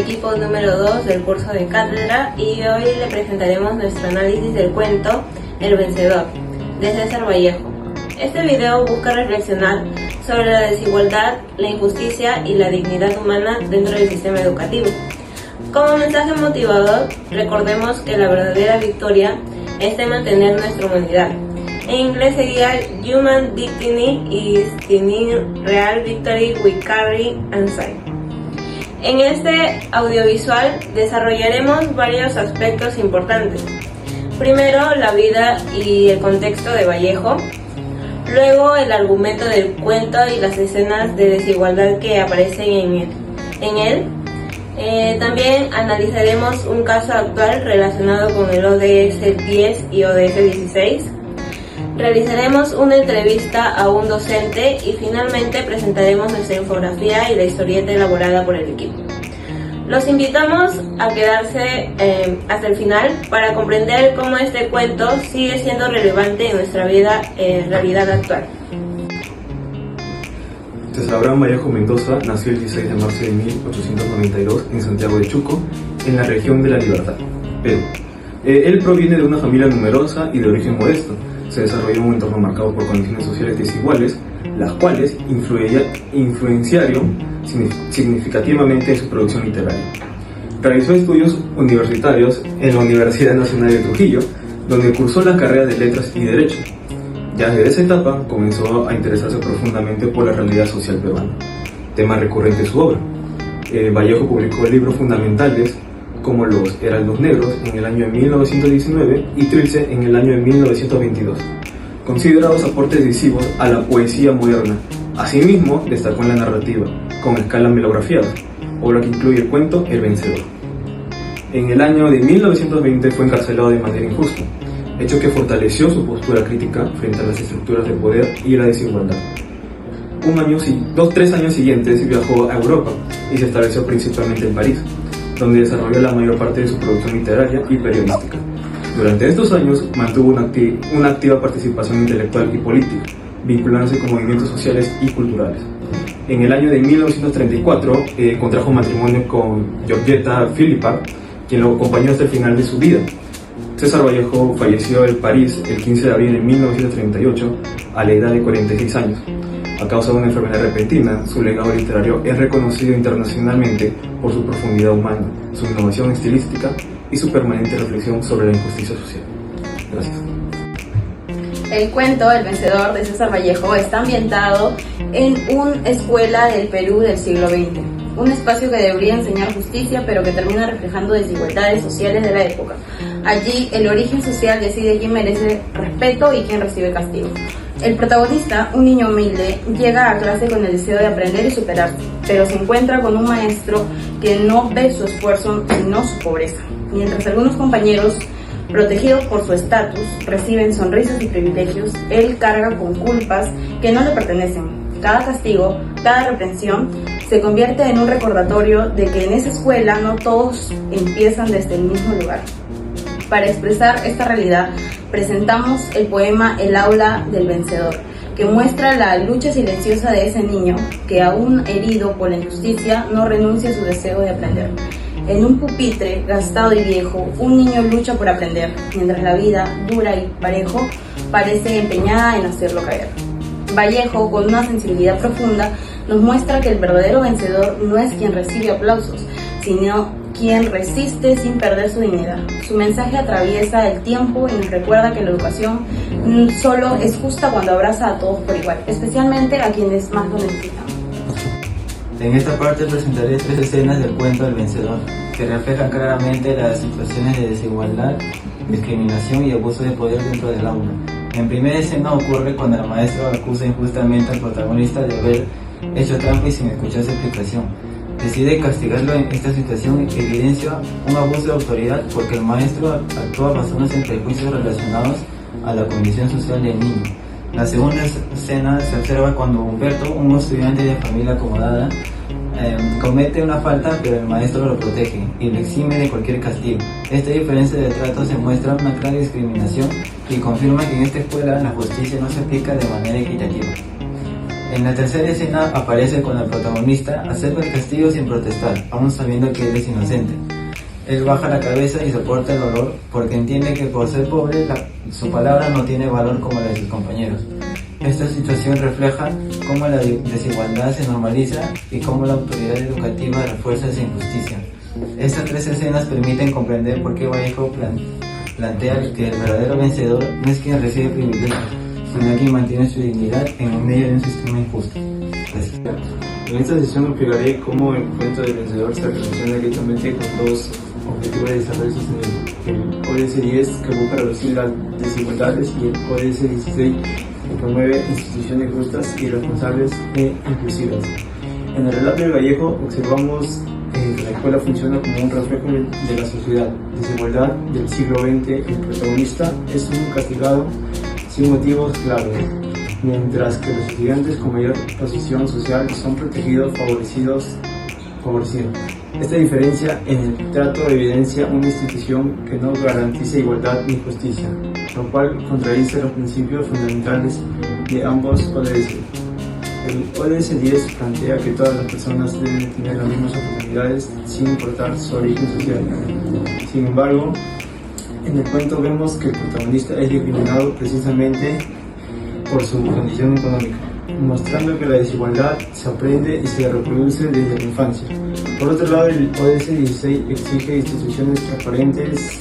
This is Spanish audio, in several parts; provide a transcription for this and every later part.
equipo número 2 del curso de cátedra y hoy le presentaremos nuestro análisis del cuento El Vencedor, de César Vallejo. Este video busca reflexionar sobre la desigualdad, la injusticia y la dignidad humana dentro del sistema educativo. Como mensaje motivador, recordemos que la verdadera victoria es de mantener nuestra humanidad. En inglés sería Human Dignity is the real victory we carry inside. En este audiovisual desarrollaremos varios aspectos importantes. Primero, la vida y el contexto de Vallejo. Luego, el argumento del cuento y las escenas de desigualdad que aparecen en él. También analizaremos un caso actual relacionado con el ODS 10 y ODS 16. Realizaremos una entrevista a un docente y finalmente presentaremos nuestra infografía y la historieta elaborada por el equipo. Los invitamos a quedarse hasta el final para comprender cómo este cuento sigue siendo relevante en nuestra realidad actual. César Abraham Vallejo Mendoza nació el 16 de marzo de 1892 en Santiago de Chuco, en la región de La Libertad, Perú. Él proviene de una familia numerosa y de origen modesto. Se desarrolló en un entorno marcado por condiciones sociales desiguales, las cuales influenciaron significativamente en su producción literaria. Realizó estudios universitarios en la Universidad Nacional de Trujillo, donde cursó las carreras de Letras y Derecho. Ya desde esa etapa comenzó a interesarse profundamente por la realidad social peruana, tema recurrente de su obra. Vallejo publicó libros fundamentales como Los Heraldos Negros en el año de 1919 y Trilce en el año de 1922, considerados aportes decisivos a la poesía moderna. Asimismo, destacó en la narrativa, con escala melografiada, obra que incluye el cuento El Vencedor. En el año de 1920 fue encarcelado de manera injusta, hecho que fortaleció su postura crítica frente a las estructuras de poder y la desigualdad. 3 años siguientes viajó a Europa y se estableció principalmente en París, donde desarrolló la mayor parte de su producción literaria y periodística. Durante estos años mantuvo una activa participación intelectual y política, vinculándose con movimientos sociales y culturales. En el año de 1934 contrajo matrimonio con Georgetta Philippa, quien lo acompañó hasta el final de su vida. César Vallejo falleció en París el 15 de abril de 1938 a la edad de 46 años. A causa de una enfermedad repentina, su legado literario es reconocido internacionalmente por su profundidad humana, su innovación estilística y su permanente reflexión sobre la injusticia social. Gracias. El cuento El Vencedor de César Vallejo está ambientado en una escuela del Perú del siglo XX, un espacio que debería enseñar justicia pero que termina reflejando desigualdades sociales de la época. Allí el origen social decide quién merece respeto y quién recibe castigo. El protagonista, un niño humilde, llega a clase con el deseo de aprender y superarse, pero se encuentra con un maestro que no ve su esfuerzo sino su pobreza. Mientras algunos compañeros, protegidos por su estatus, reciben sonrisas y privilegios, él carga con culpas que no le pertenecen. Cada castigo, cada reprensión, se convierte en un recordatorio de que en esa escuela no todos empiezan desde el mismo lugar. Para expresar esta realidad, presentamos el poema El Aula del Vencedor, que muestra la lucha silenciosa de ese niño que, aún herido por la injusticia, no renuncia a su deseo de aprender. En un pupitre gastado y viejo, un niño lucha por aprender, mientras la vida, dura y parejo, parece empeñada en hacerlo caer. Vallejo, con una sensibilidad profunda, nos muestra que el verdadero vencedor no es quien recibe aplausos, sino quien resiste sin perder su dignidad. Su mensaje atraviesa el tiempo y nos recuerda que la educación solo es justa cuando abraza a todos por igual, especialmente a quienes más lo necesitan. En esta parte presentaré 3 escenas del cuento El Vencedor, que reflejan claramente las situaciones de desigualdad, discriminación y abuso de poder dentro del aula. En primera escena ocurre cuando el maestro acusa injustamente al protagonista de haber hecho trampa y sin escuchar su explicación. Decide castigarlo. En esta situación evidencia un abuso de autoridad porque el maestro actúa basándose en prejuicios relacionados a la condición social del niño. La segunda escena se observa cuando Humberto, un estudiante de familia acomodada, comete una falta, pero el maestro lo protege y lo exime de cualquier castigo. Esta diferencia de trato se muestra una clara discriminación y confirma que en esta escuela la justicia no se aplica de manera equitativa. En la tercera escena aparece cuando el protagonista acepta el castigo sin protestar, aún sabiendo que él es inocente. Él baja la cabeza y soporta el dolor porque entiende que por ser pobre su palabra no tiene valor como la de sus compañeros. Esta situación refleja cómo la desigualdad se normaliza y cómo la autoridad educativa refuerza esa injusticia. Estas tres escenas permiten comprender por qué Vallejo plantea que el verdadero vencedor no es quien recibe privilegios, sino quien mantiene su dignidad en medio de un sistema injusto. Gracias. En esta sesión explicaré cómo el cuento del vencedor se relaciona directamente con dos objetivos de desarrollo sostenible: el ODS 10, que busca reducir las desigualdades, y el ODS 16, que promueve instituciones justas y responsables e inclusivas. En el relato de Vallejo observamos que la escuela funciona como un reflejo de la sociedad. Desigualdad del siglo XX, el protagonista es un castigado sin motivos claros, mientras que los estudiantes con mayor posición social son protegidos, favorecidos. Esta diferencia en el trato evidencia una institución que no garantiza igualdad ni justicia, lo cual contradice los principios fundamentales de ambos ODS. El ODS 10 plantea que todas las personas deben tener las mismas oportunidades sin importar su origen social. Sin embargo, en el cuento vemos que el protagonista es discriminado precisamente por su condición económica, mostrando que la desigualdad se aprende y se reproduce desde la infancia. Por otro lado, el ODS 16 exige instituciones transparentes,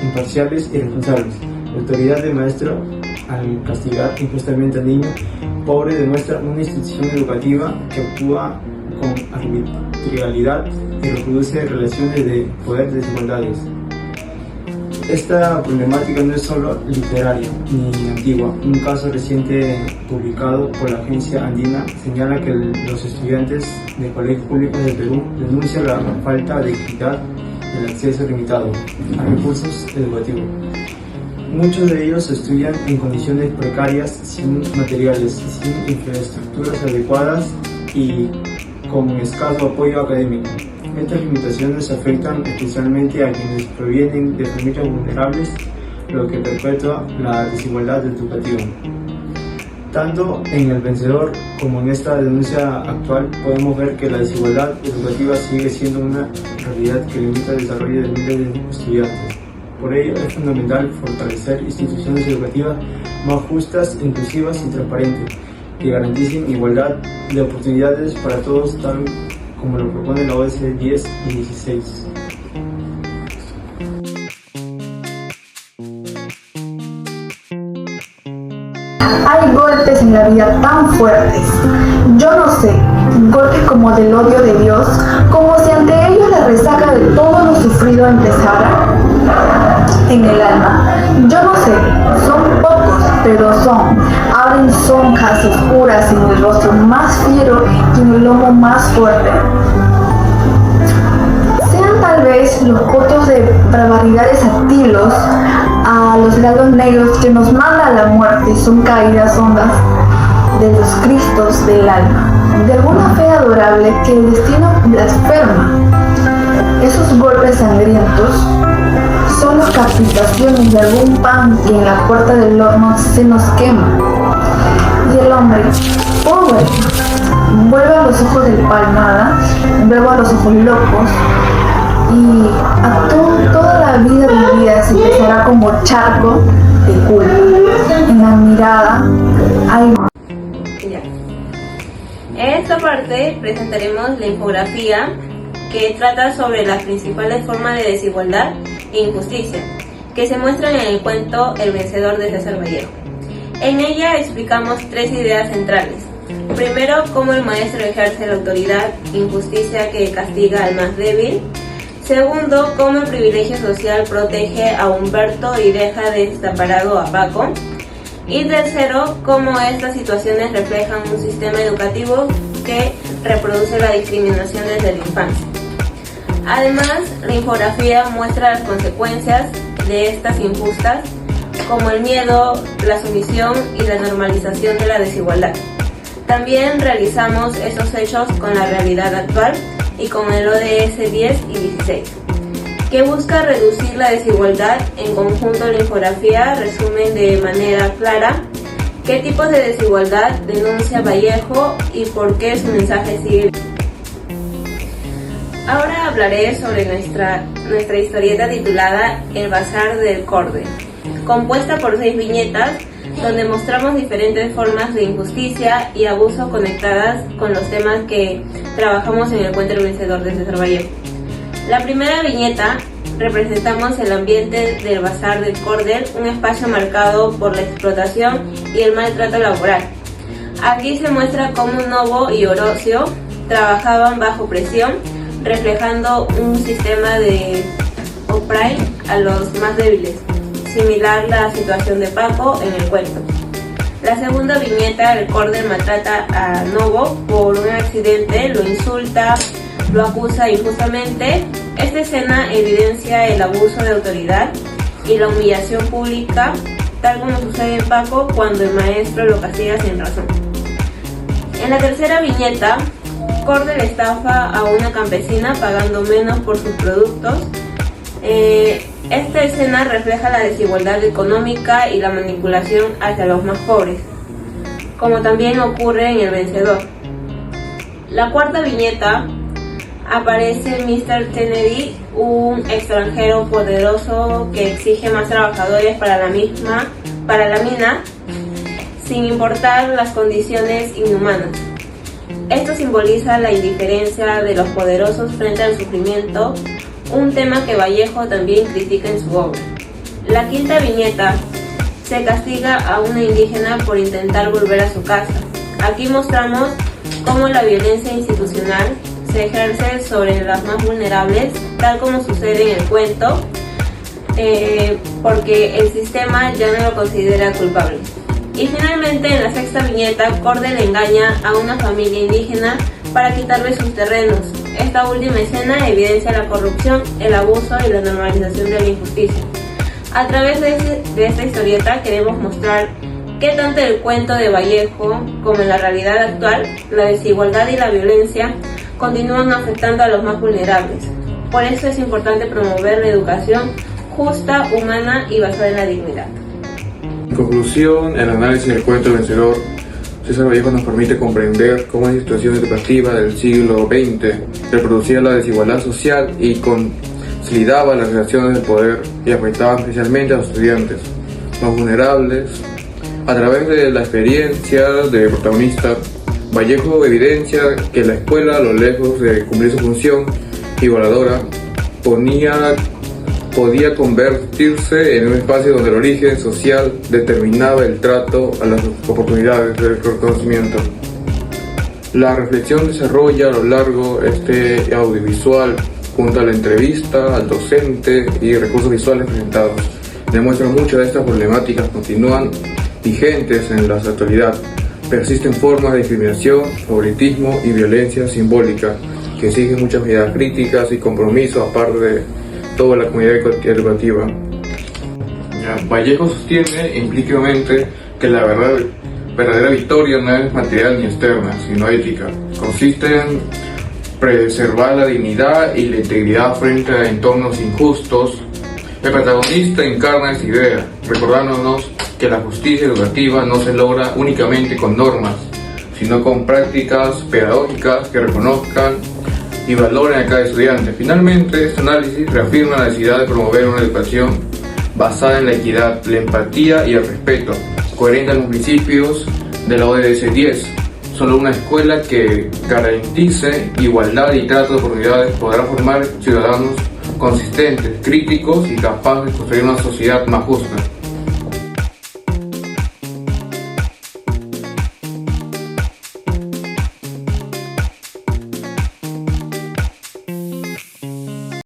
imparciales y responsables. La autoridad del maestro, al castigar injustamente al niño pobre, demuestra una institución educativa que actúa con arbitrariedad y reproduce relaciones de poder de desigualdades. Esta problemática no es solo literaria ni antigua. Un caso reciente publicado por la Agencia Andina señala que los estudiantes de colegios públicos de Perú denuncian la falta de equidad y el acceso limitado a recursos educativos. Muchos de ellos estudian en condiciones precarias, sin materiales, sin infraestructuras adecuadas y con escaso apoyo académico. Estas limitaciones afectan especialmente a quienes provienen de familias vulnerables, lo que perpetúa la desigualdad educativa. Tanto en El Vencedor como en esta denuncia actual podemos ver que la desigualdad educativa sigue siendo una realidad que limita el desarrollo de miles de estudiantes. Por ello es fundamental fortalecer instituciones educativas más justas, inclusivas y transparentes, que garanticen igualdad de oportunidades para todos, tal como lo propone la ODS 10 y 16. Hay golpes en la vida tan fuertes, yo no sé, golpes como del odio de Dios, como si ante ellos la resaca de todo lo sufrido empezara en el alma. Yo no sé, son pocos, pero abren zonjas oscuras en el rostro más fiero y en el lomo más fuerte. Sean tal vez los votos de barbaridades a tiros, a los lados negros que nos manda a la muerte, son caídas hondas de los cristos del alma, de alguna fe adorable que el destino blasfema. Esos golpes sangrientos son las capitaciones de algún pan que en la puerta del horno se nos quema. Y el hombre, pobre, vuelve a los ojos del palmada, luego a los ojos locos, y a toda la vida vivida se empezará como charco de culpa. En la mirada hay... En esta parte presentaremos la infografía que trata sobre las principales formas de desigualdad e injusticia que se muestran en el cuento El Vencedor de César Vallejo. En ella explicamos tres ideas centrales. Primero, cómo el maestro ejerce la autoridad, injusticia que castiga al más débil. Segundo, cómo el privilegio social protege a Humberto y deja desamparado a Paco. Y tercero, cómo estas situaciones reflejan un sistema educativo que reproduce la discriminación desde la infancia. Además, la infografía muestra las consecuencias de estas injustas, como el miedo, la sumisión y la normalización de la desigualdad. También realizamos esos hechos con la realidad actual y con el ODS 10 y 16, que busca reducir la desigualdad. En conjunto, la infografía resume de manera clara ¿Qué tipos de desigualdad denuncia Vallejo y por qué su mensaje sigue? Ahora hablaré sobre nuestra historieta titulada El Bazar del Cordel, compuesta por 6 viñetas donde mostramos diferentes formas de injusticia y abuso conectadas con los temas que trabajamos en el cuento El Vencedor de César Vallejo. La primera viñeta representamos el ambiente del Bazar del Cordel, un espacio marcado por la explotación y el maltrato laboral. Aquí se muestra cómo Novo y Orocio trabajaban bajo presión, reflejando un sistema de opray a los más débiles, similar a la situación de Paco en el cuento. La segunda viñeta, el Cordel maltrata a Novo por un accidente, lo insulta, lo acusa injustamente. Esta escena evidencia el abuso de autoridad y la humillación pública, tal como sucede en Paco cuando el maestro lo castiga sin razón. En la tercera viñeta, Cordel estafa a una campesina pagando menos por sus productos. Esta escena refleja la desigualdad económica y la manipulación hacia los más pobres, como también ocurre en El Vencedor. La cuarta viñeta aparece Mr. Kennedy, un extranjero poderoso que exige más trabajadores para la mina, sin importar las condiciones inhumanas. Esto simboliza la indiferencia de los poderosos frente al sufrimiento, un tema que Vallejo también critica en su obra. La quinta viñeta se castiga a una indígena por intentar volver a su casa. Aquí mostramos cómo la violencia institucional se ejerce sobre las más vulnerables, tal como sucede en el cuento, porque el sistema ya no lo considera culpable. Y finalmente, en la sexta viñeta, Cordel engaña a una familia indígena para quitarle sus terrenos. Esta última escena evidencia la corrupción, el abuso y la normalización de la injusticia. A través de esta historieta queremos mostrar que tanto en el cuento de Vallejo como en la realidad actual, la desigualdad y la violencia continúan afectando a los más vulnerables. Por eso es importante promover la educación justa, humana y basada en la dignidad. En conclusión, el análisis del cuento El Vencedor, César Vallejo nos permite comprender cómo la situación educativa del siglo XX reproducía la desigualdad social y consolidaba las relaciones de poder y afectaba especialmente a los estudiantes más vulnerables. A través de la experiencia del protagonista, Vallejo evidencia que la escuela, a lo lejos de cumplir su función igualadora, podía convertirse en un espacio donde el origen social determinaba el trato a las oportunidades del conocimiento. La reflexión desarrolla a lo largo este audiovisual junto a la entrevista al docente y recursos visuales presentados. Demuestra muchas de estas problemáticas continúan vigentes en la actualidad. Persisten formas de discriminación, favoritismo y violencia simbólica que exigen muchas medidas críticas y compromiso aparte de toda la comunidad educativa. Vallejo sostiene implícitamente que la verdadera victoria no es material ni externa, sino ética. Consiste en preservar la dignidad y la integridad frente a entornos injustos. El protagonista encarna esta idea, recordándonos que la justicia educativa no se logra únicamente con normas, sino con prácticas pedagógicas que reconozcan y valoren a cada estudiante. Finalmente, este análisis reafirma la necesidad de promover una educación basada en la equidad, la empatía y el respeto, coherente a los principios de la ODS 10. Solo una escuela que garantice igualdad y trato de oportunidades podrá formar ciudadanos consistentes, críticos y capaces de construir una sociedad más justa.